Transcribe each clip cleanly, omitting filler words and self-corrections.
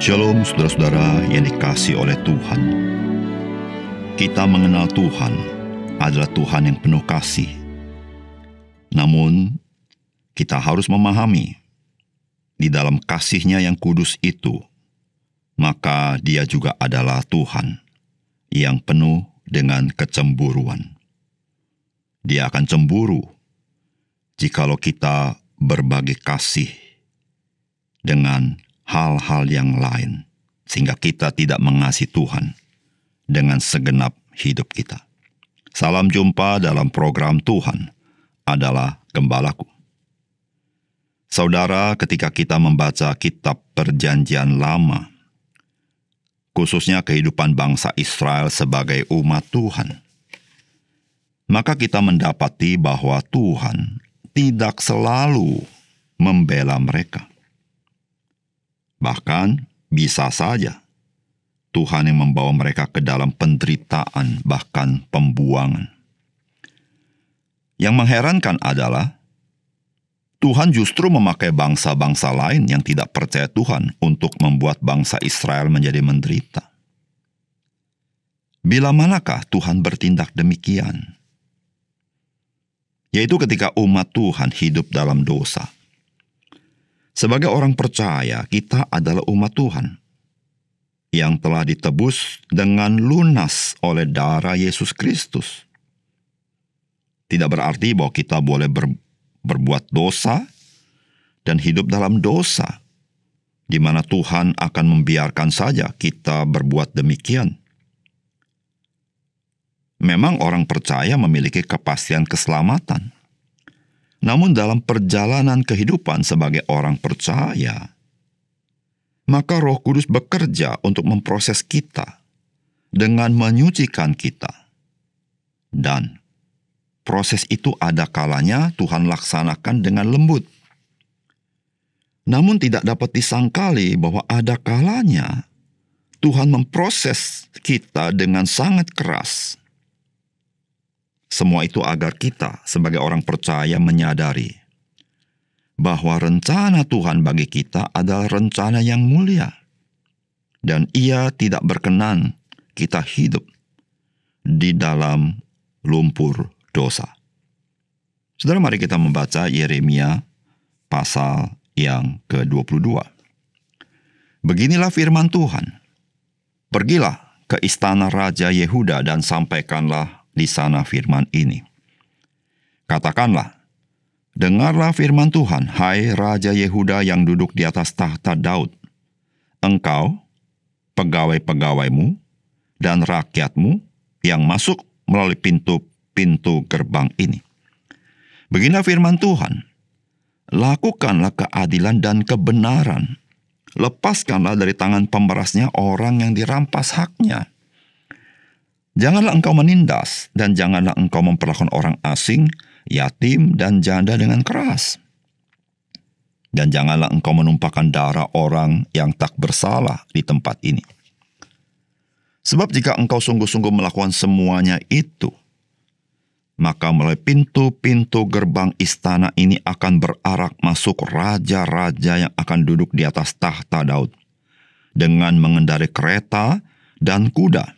Shalom saudara-saudara yang dikasihi oleh Tuhan. Kita mengenal Tuhan adalah Tuhan yang penuh kasih. Namun, kita harus memahami, di dalam kasih-Nya yang kudus itu, maka Dia juga adalah Tuhan yang penuh dengan kecemburuan. Dia akan cemburu jikalau kita berbagi kasih dengan hal-hal yang lain, sehingga kita tidak mengasihi Tuhan dengan segenap hidup kita. Salam jumpa dalam program Tuhan adalah Gembalaku. Saudara, ketika kita membaca kitab Perjanjian Lama, khususnya kehidupan bangsa Israel sebagai umat Tuhan, maka kita mendapati bahwa Tuhan tidak selalu membela mereka. Bahkan bisa saja Tuhan yang membawa mereka ke dalam penderitaan, bahkan pembuangan. Yang mengherankan adalah Tuhan justru memakai bangsa-bangsa lain yang tidak percaya Tuhan untuk membuat bangsa Israel menjadi menderita. Bila manakah Tuhan bertindak demikian? Yaitu ketika umat Tuhan hidup dalam dosa. Sebagai orang percaya, kita adalah umat Tuhan yang telah ditebus dengan lunas oleh darah Yesus Kristus. Tidak berarti bahwa kita boleh berbuat dosa dan hidup dalam dosa, di mana Tuhan akan membiarkan saja kita berbuat demikian. Memang orang percaya memiliki kepastian keselamatan. Namun dalam perjalanan kehidupan sebagai orang percaya, maka Roh Kudus bekerja untuk memproses kita dengan menyucikan kita. Dan proses itu ada kalanya Tuhan laksanakan dengan lembut. Namun tidak dapat disangkali bahwa ada kalanya Tuhan memproses kita dengan sangat keras. Semua itu agar kita sebagai orang percaya menyadari bahwa rencana Tuhan bagi kita adalah rencana yang mulia. Dan Ia tidak berkenan kita hidup di dalam lumpur dosa. Saudara, mari kita membaca Yeremia pasal yang ke-22. Beginilah firman Tuhan. Pergilah ke istana Raja Yehuda dan sampaikanlah di sana firman ini. Katakanlah, dengarlah firman Tuhan, hai Raja Yehuda yang duduk di atas tahta Daud. Engkau, pegawai-pegawaimu, dan rakyatmu yang masuk melalui pintu-pintu gerbang ini. Beginilah firman Tuhan, lakukanlah keadilan dan kebenaran. Lepaskanlah dari tangan pemerasnya orang yang dirampas haknya. Janganlah engkau menindas, dan janganlah engkau memperlakukan orang asing, yatim, dan janda dengan keras. Dan janganlah engkau menumpahkan darah orang yang tak bersalah di tempat ini. Sebab jika engkau sungguh-sungguh melakukan semuanya itu, maka melalui pintu-pintu gerbang istana ini akan berarak masuk raja-raja yang akan duduk di atas tahta Daud, dengan mengendarai kereta dan kuda.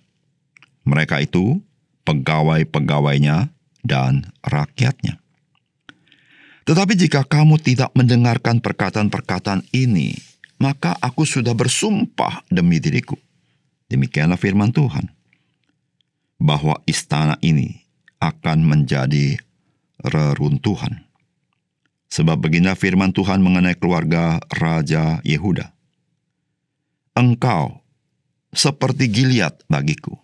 Mereka itu pegawai-pegawainya dan rakyatnya. Tetapi jika kamu tidak mendengarkan perkataan-perkataan ini, maka aku sudah bersumpah demi diriku. Demikianlah firman Tuhan, bahwa istana ini akan menjadi reruntuhan. Sebab beginilah firman Tuhan mengenai keluarga Raja Yehuda. Engkau seperti Gilead bagiku,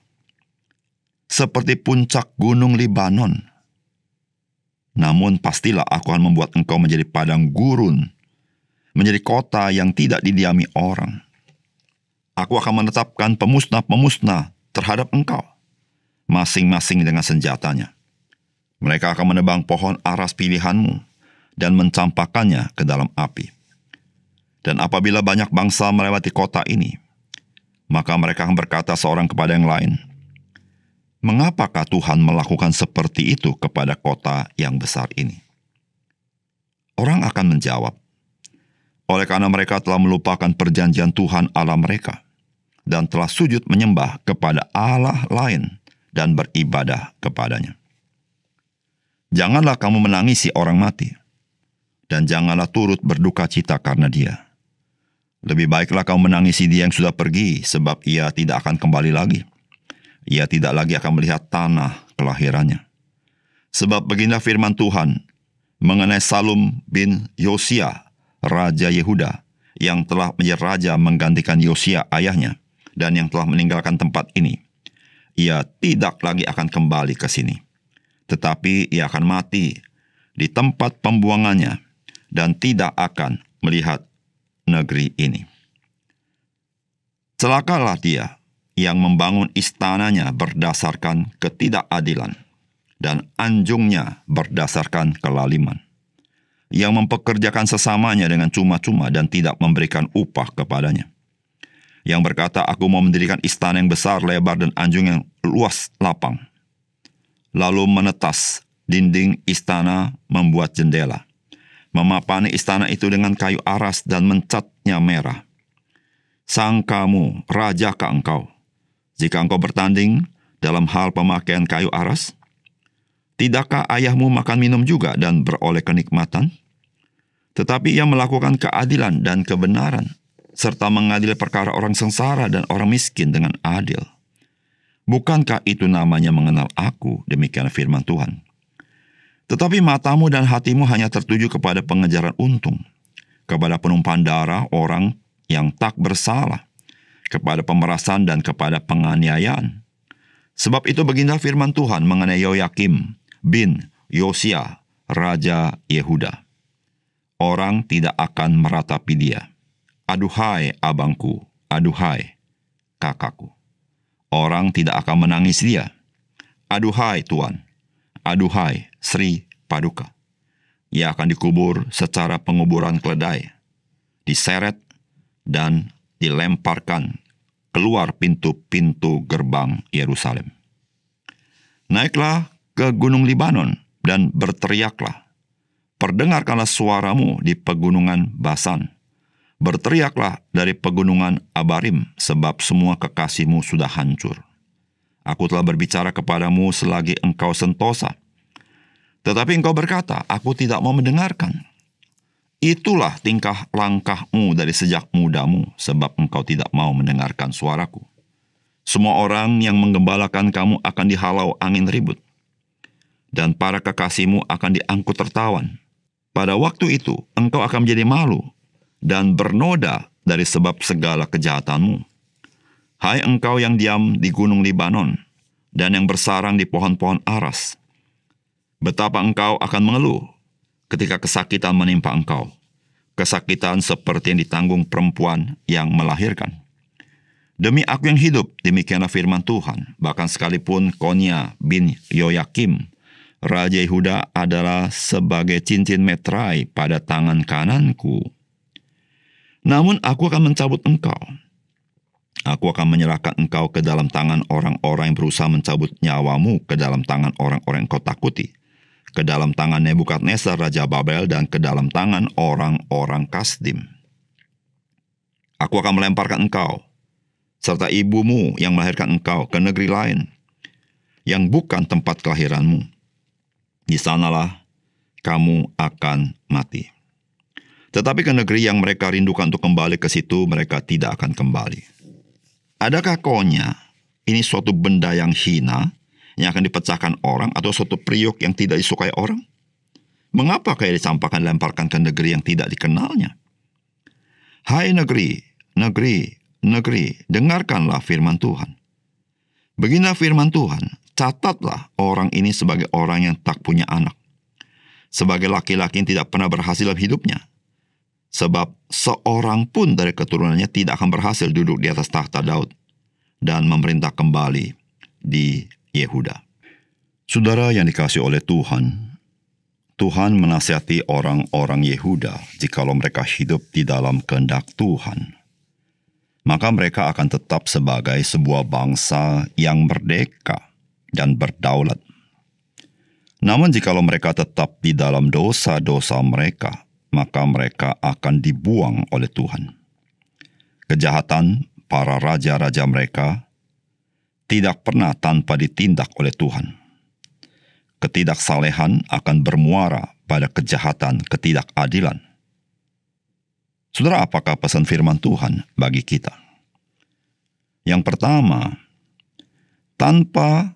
seperti puncak gunung Libanon. Namun pastilah aku akan membuat engkau menjadi padang gurun, menjadi kota yang tidak didiami orang. Aku akan menetapkan pemusnah-pemusnah terhadap engkau, masing-masing dengan senjatanya. Mereka akan menebang pohon aras pilihanmu dan mencampakkannya ke dalam api. Dan apabila banyak bangsa melewati kota ini, maka mereka akan berkata seorang kepada yang lain, mengapakah Tuhan melakukan seperti itu kepada kota yang besar ini? Orang akan menjawab, oleh karena mereka telah melupakan perjanjian Tuhan Allah mereka, dan telah sujud menyembah kepada Allah lain dan beribadah kepadanya. Janganlah kamu menangisi orang mati, dan janganlah turut berduka cita karena dia. Lebih baiklah kamu menangisi dia yang sudah pergi, sebab ia tidak akan kembali lagi. Ia tidak lagi akan melihat tanah kelahirannya. Sebab beginilah firman Tuhan mengenai Salum bin Yosia, Raja Yehuda, yang telah menjadi raja menggantikan Yosia ayahnya, dan yang telah meninggalkan tempat ini. Ia tidak lagi akan kembali ke sini, tetapi ia akan mati di tempat pembuangannya, dan tidak akan melihat negeri ini. Celakalah dia yang membangun istananya berdasarkan ketidakadilan, dan anjungnya berdasarkan kelaliman, yang mempekerjakan sesamanya dengan cuma-cuma dan tidak memberikan upah kepadanya, yang berkata, aku mau mendirikan istana yang besar, lebar, dan anjung yang luas lapang. Lalu menetas dinding istana, membuat jendela, memapani istana itu dengan kayu aras dan mencatnya merah. Sangkamu, rajakah engkau, jika engkau bertanding dalam hal pemakaian kayu aras? Tidakkah ayahmu makan minum juga dan beroleh kenikmatan? Tetapi ia melakukan keadilan dan kebenaran, serta mengadili perkara orang sengsara dan orang miskin dengan adil. Bukankah itu namanya mengenal aku? Demikian firman Tuhan. Tetapi matamu dan hatimu hanya tertuju kepada pengejaran untung, kepada penumpahan darah orang yang tak bersalah, kepada pemerasan dan kepada penganiayaan. Sebab itu beginilah firman Tuhan mengenai Yoyakim bin Yosia, Raja Yehuda. Orang tidak akan meratapi dia. Aduhai abangku, aduhai kakakku. Orang tidak akan menangis dia. Aduhai Tuan, aduhai Sri Paduka. Ia akan dikubur secara penguburan keledai, diseret dan dilemparkan keluar pintu-pintu gerbang Yerusalem. Naiklah ke gunung Libanon dan berteriaklah. Perdengarkanlah suaramu di pegunungan Basan. Berteriaklah dari pegunungan Abarim, sebab semua kekasihmu sudah hancur. Aku telah berbicara kepadamu selagi engkau sentosa, tetapi engkau berkata, aku tidak mau mendengarkan. Itulah tingkah langkahmu dari sejak mudamu, sebab engkau tidak mau mendengarkan suaraku. Semua orang yang menggembalakan kamu akan dihalau angin ribut, dan para kekasihmu akan diangkut tertawan. Pada waktu itu engkau akan menjadi malu dan bernoda dari sebab segala kejahatanmu. Hai engkau yang diam di gunung Libanon dan yang bersarang di pohon-pohon aras, betapa engkau akan mengeluh ketika kesakitan menimpa engkau, kesakitan seperti yang ditanggung perempuan yang melahirkan. Demi aku yang hidup, demikianlah firman Tuhan, bahkan sekalipun Konia bin Yoyakim, Raja Yehuda, adalah sebagai cincin meterai pada tangan kananku, namun aku akan mencabut engkau. Aku akan menyerahkan engkau ke dalam tangan orang-orang yang berusaha mencabut nyawamu, ke dalam tangan orang-orang yang kau takuti, ke dalam tangan Nebukadnezar Raja Babel, dan ke dalam tangan orang-orang Kasdim. Aku akan melemparkan engkau, serta ibumu yang melahirkan engkau, ke negeri lain, yang bukan tempat kelahiranmu. Di sanalah kamu akan mati. Tetapi ke negeri yang mereka rindukan untuk kembali ke situ, mereka tidak akan kembali. Adakah konya ini suatu benda yang hina, yang akan dipecahkan orang, atau suatu priuk yang tidak disukai orang? Mengapa kayak dicampakkan lemparkan ke negeri yang tidak dikenalnya? Hai negeri, negeri, negeri, dengarkanlah firman Tuhan. Beginilah firman Tuhan, catatlah orang ini sebagai orang yang tak punya anak, sebagai laki-laki yang tidak pernah berhasil dalam hidupnya. Sebab seorang pun dari keturunannya tidak akan berhasil duduk di atas tahta Daud dan memerintah kembali di Yehuda. Saudara yang dikasihi oleh Tuhan, Tuhan menasihati orang-orang Yehuda jikalau mereka hidup di dalam kehendak Tuhan, maka mereka akan tetap sebagai sebuah bangsa yang merdeka dan berdaulat. Namun jikalau mereka tetap di dalam dosa-dosa mereka maka mereka akan dibuang oleh Tuhan. Kejahatan para raja-raja mereka tidak pernah tanpa ditindak oleh Tuhan. Ketidaksalehan akan bermuara pada kejahatan ketidakadilan. Saudara, apakah pesan firman Tuhan bagi kita? Yang pertama, tanpa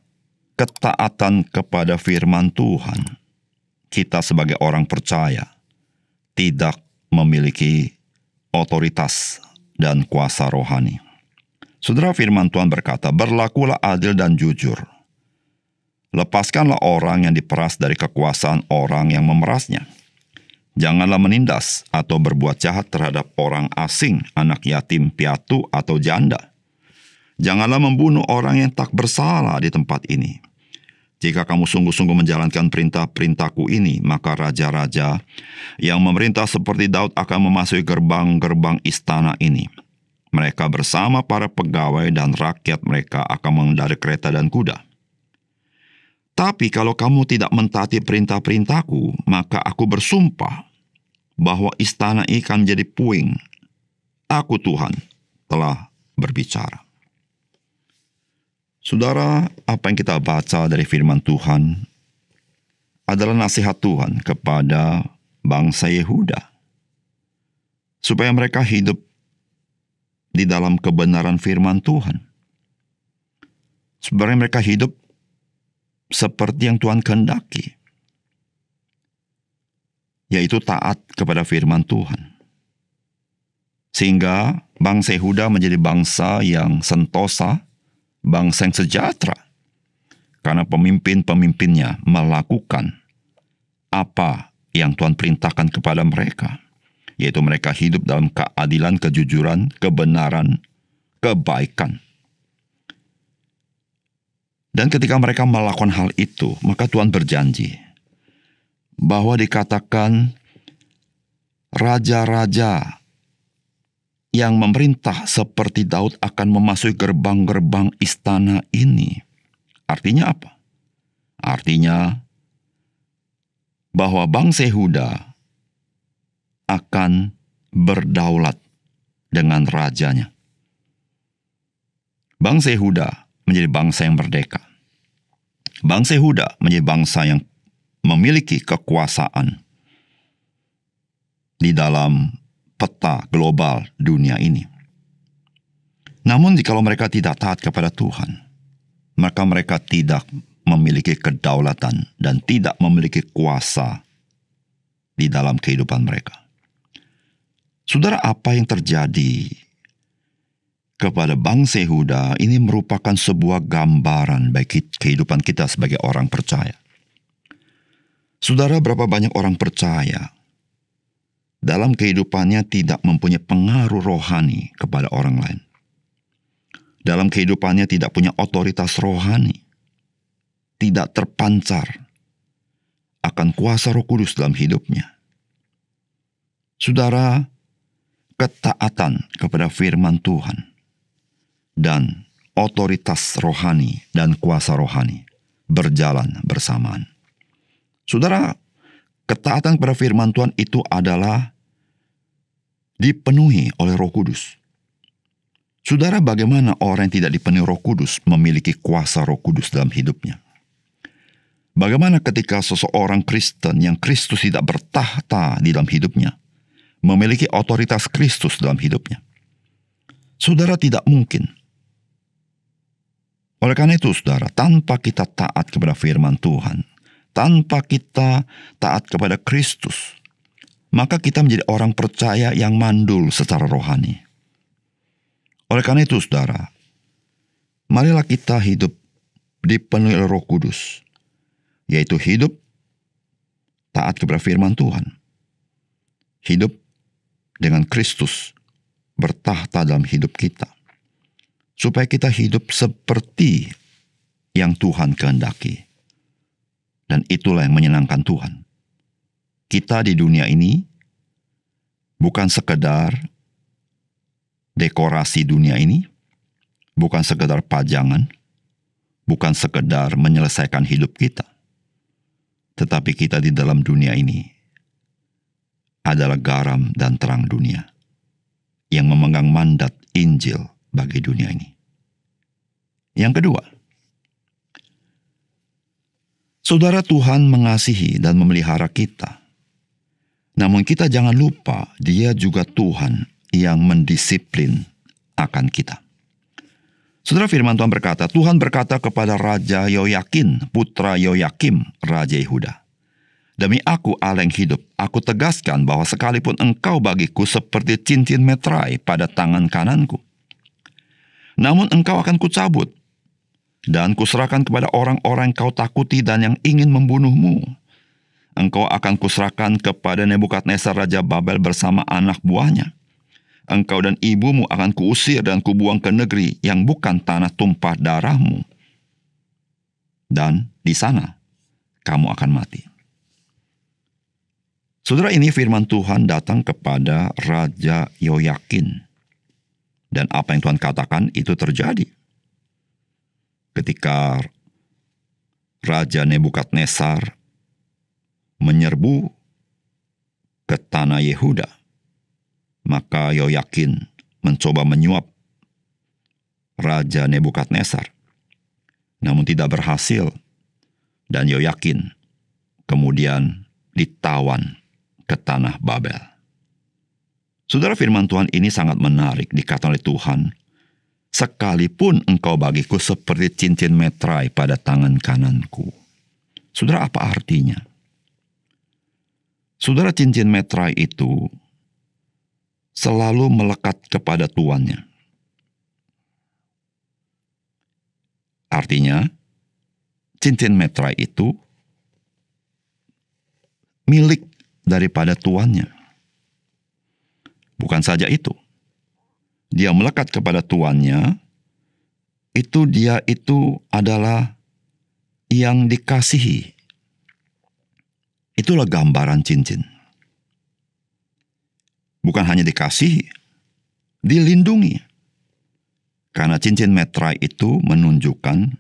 ketaatan kepada firman Tuhan, kita sebagai orang percaya tidak memiliki otoritas dan kuasa rohani. Saudara, firman Tuhan berkata, "Berlakulah adil dan jujur. Lepaskanlah orang yang diperas dari kekuasaan orang yang memerasnya. Janganlah menindas atau berbuat jahat terhadap orang asing, anak yatim, piatu, atau janda. Janganlah membunuh orang yang tak bersalah di tempat ini. Jika kamu sungguh-sungguh menjalankan perintah-perintahku ini, maka raja-raja yang memerintah seperti Daud akan memasuki gerbang-gerbang istana ini. Mereka bersama para pegawai dan rakyat mereka akan mengendarai kereta dan kuda. Tapi kalau kamu tidak mentaati perintah-perintahku, maka aku bersumpah bahwa istana ini akan menjadi puing. Aku Tuhan telah berbicara." Saudara, apa yang kita baca dari firman Tuhan adalah nasihat Tuhan kepada bangsa Yehuda, supaya mereka hidup di dalam kebenaran firman Tuhan. Sebenarnya mereka hidup seperti yang Tuhan kehendaki, yaitu taat kepada firman Tuhan. Sehingga bangsa Yehuda menjadi bangsa yang sentosa, bangsa yang sejahtera, karena pemimpin-pemimpinnya melakukan apa yang Tuhan perintahkan kepada mereka, yaitu mereka hidup dalam keadilan, kejujuran, kebenaran, kebaikan. Dan ketika mereka melakukan hal itu, maka Tuhan berjanji bahwa dikatakan raja-raja yang memerintah seperti Daud akan memasuki gerbang-gerbang istana ini. Artinya apa? Artinya bahwa bangsa Yehuda akan berdaulat dengan rajanya. Bangsa Yehuda menjadi bangsa yang merdeka. Bangsa Yehuda menjadi bangsa yang memiliki kekuasaan di dalam peta global dunia ini. Namun jikalau mereka tidak taat kepada Tuhan, maka mereka tidak memiliki kedaulatan dan tidak memiliki kuasa di dalam kehidupan mereka. Saudara, apa yang terjadi kepada bangsa Yehuda ini merupakan sebuah gambaran bagi kehidupan kita sebagai orang percaya. Saudara, berapa banyak orang percaya dalam kehidupannya tidak mempunyai pengaruh rohani kepada orang lain. Dalam kehidupannya tidak punya otoritas rohani. Tidak terpancar akan kuasa Roh Kudus dalam hidupnya. Saudara, ketaatan kepada firman Tuhan dan otoritas rohani dan kuasa rohani berjalan bersamaan. Saudara, ketaatan kepada firman Tuhan itu adalah dipenuhi oleh Roh Kudus. Saudara, bagaimana orang yang tidak dipenuhi Roh Kudus memiliki kuasa Roh Kudus dalam hidupnya? Bagaimana ketika seseorang Kristen yang Kristus tidak bertahta di dalam hidupnya memiliki otoritas Kristus dalam hidupnya? Saudara, tidak mungkin. Oleh karena itu, saudara, tanpa kita taat kepada firman Tuhan, tanpa kita taat kepada Kristus, maka kita menjadi orang percaya yang mandul secara rohani. Oleh karena itu, saudara, marilah kita hidup dipenuhi oleh Roh Kudus, yaitu hidup taat kepada firman Tuhan, hidup dengan Kristus bertahta dalam hidup kita, supaya kita hidup seperti yang Tuhan kehendaki. Dan itulah yang menyenangkan Tuhan. Kita di dunia ini bukan sekedar dekorasi dunia ini, bukan sekedar pajangan, bukan sekedar menyelesaikan hidup kita. Tetapi kita di dalam dunia ini adalah garam dan terang dunia, yang memegang mandat Injil bagi dunia ini. Yang kedua, saudara, Tuhan mengasihi dan memelihara kita. Namun kita jangan lupa, Dia juga Tuhan yang mendisiplin akan kita. Saudara, firman Tuhan berkata, Tuhan berkata kepada Raja Yoyakin, putra Yoyakim, Raja Yehuda, "Demi aku, Allah yang hidup, aku tegaskan bahwa sekalipun engkau bagiku seperti cincin meterai pada tangan kananku, namun engkau akan kucabut, dan kuserahkan kepada orang-orang yang kau takuti dan yang ingin membunuhmu. Engkau akan kuserahkan kepada Nebukadnezar Raja Babel bersama anak buahnya. Engkau dan ibumu akan kuusir dan kubuang ke negeri yang bukan tanah tumpah darahmu. Dan di sana kamu akan mati." Saudara, ini firman Tuhan datang kepada Raja Yoyakin. Dan apa yang Tuhan katakan itu terjadi. Ketika Raja Nebukadnezar menyerbu ke tanah Yehuda, maka Yoyakin mencoba menyuap Raja Nebukadnezar, namun tidak berhasil, dan Yoyakin kemudian ditawan ke tanah Babel. Saudara, firman Tuhan ini sangat menarik. Dikatakan oleh Tuhan, "Sekalipun engkau bagiku seperti cincin meterai pada tangan kananku." Saudara, apa artinya? Saudara, cincin meterai itu selalu melekat kepada tuannya. Artinya, cincin meterai itu milik daripada tuannya. Bukan saja itu, dia melekat kepada tuannya, dia itu adalah yang dikasihi. Itulah gambaran cincin. Bukan hanya dikasihi, dilindungi. Karena cincin meterai itu menunjukkan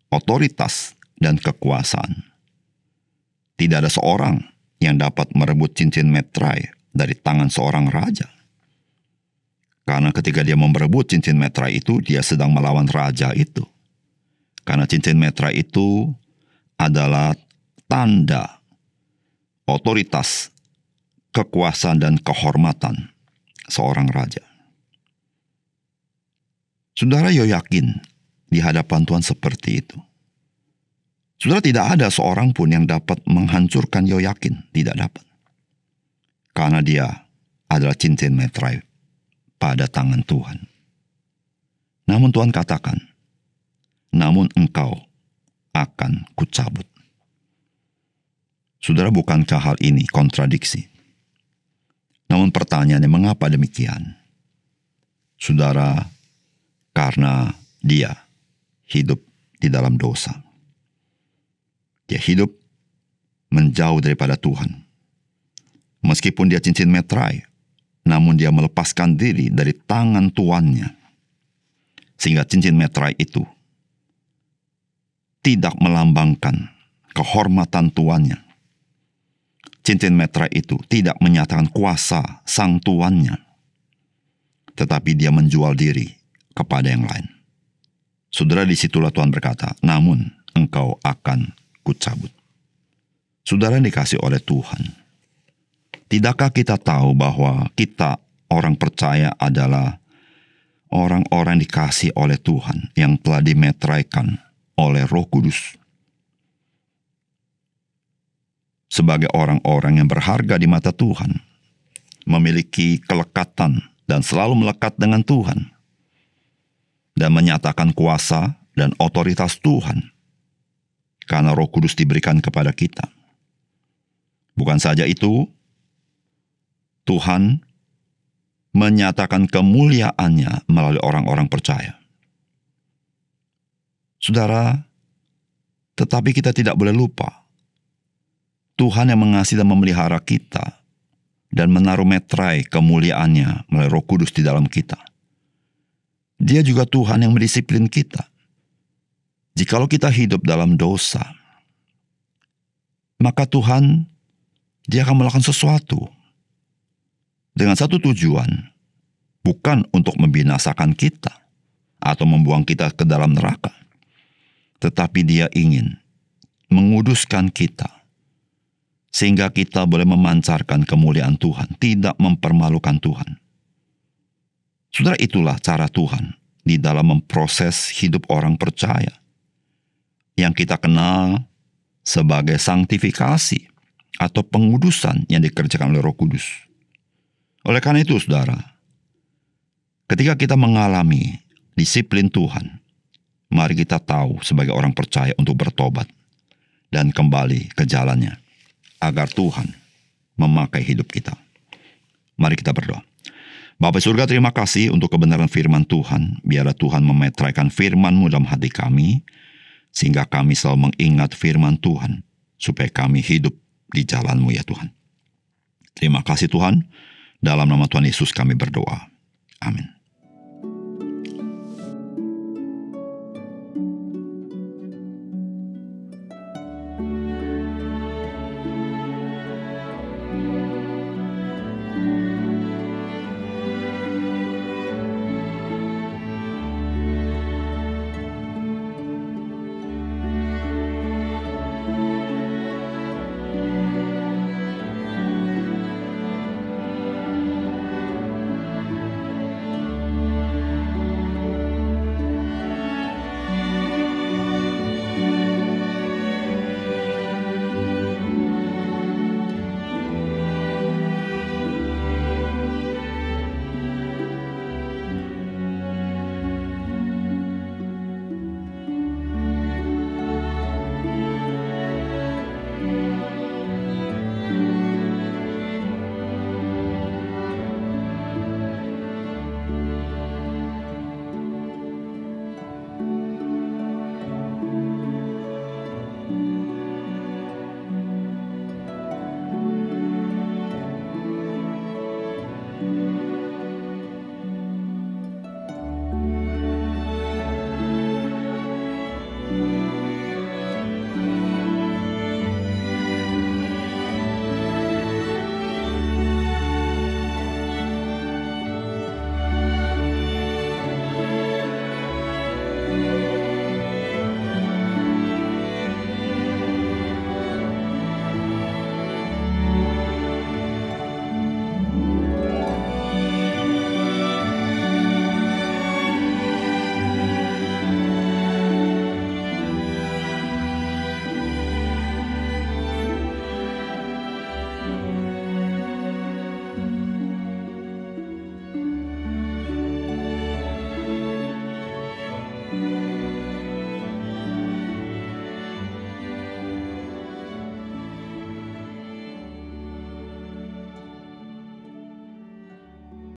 otoritas dan kekuasaan. Tidak ada seorang yang dapat merebut cincin meterai dari tangan seorang raja. Karena ketika dia merebut cincin meterai itu, dia sedang melawan raja itu. Karena cincin meterai itu adalah tanda otoritas, kekuasaan, dan kehormatan seorang raja. Saudara, Yoyakin di hadapan Tuhan seperti itu. Saudara, tidak ada seorang pun yang dapat menghancurkan Yoyakin. Tidak dapat. Karena dia adalah cincin meterai pada tangan Tuhan. Namun Tuhan katakan, "Namun engkau akan kucabut." Saudara, bukankah hal ini kontradiksi? Namun pertanyaannya, mengapa demikian? Saudara, karena dia hidup di dalam dosa. Dia hidup menjauh daripada Tuhan. Meskipun dia cincin meterai, namun dia melepaskan diri dari tangan tuannya. Sehingga cincin meterai itu tidak melambangkan kehormatan tuannya. Cincin meterai itu tidak menyatakan kuasa sang tuannya, tetapi dia menjual diri kepada yang lain. Saudara, disitulah Tuhan berkata, "Namun engkau akan kucabut." Saudara yang dikasih oleh Tuhan, tidakkah kita tahu bahwa kita orang percaya adalah orang-orang dikasih oleh Tuhan yang telah dimeteraikan oleh Roh Kudus? Sebagai orang-orang yang berharga di mata Tuhan, memiliki kelekatan dan selalu melekat dengan Tuhan, dan menyatakan kuasa dan otoritas Tuhan, karena Roh Kudus diberikan kepada kita. Bukan saja itu, Tuhan menyatakan kemuliaannya melalui orang-orang percaya. Saudara, tetapi kita tidak boleh lupa, Tuhan yang mengasihi dan memelihara kita dan menaruh meterai kemuliaannya melalui Roh Kudus di dalam kita. Dia juga Tuhan yang mendisiplin kita. Jikalau kita hidup dalam dosa, maka Tuhan, Dia akan melakukan sesuatu dengan satu tujuan, bukan untuk membinasakan kita atau membuang kita ke dalam neraka, tetapi Dia ingin menguduskan kita, sehingga kita boleh memancarkan kemuliaan Tuhan, tidak mempermalukan Tuhan. Saudara, itulah cara Tuhan di dalam memproses hidup orang percaya, yang kita kenal sebagai sanktifikasi atau pengudusan yang dikerjakan oleh Roh Kudus. Oleh karena itu, saudara, ketika kita mengalami disiplin Tuhan, mari kita tahu sebagai orang percaya untuk bertobat dan kembali ke jalannya, agar Tuhan memakai hidup kita. Mari kita berdoa. Bapa surga, terima kasih untuk kebenaran firman Tuhan. Biarlah Tuhan memetraikan firman-Mu dalam hati kami, sehingga kami selalu mengingat firman Tuhan, supaya kami hidup di jalan-Mu ya Tuhan. Terima kasih Tuhan. Dalam nama Tuhan Yesus kami berdoa. Amin.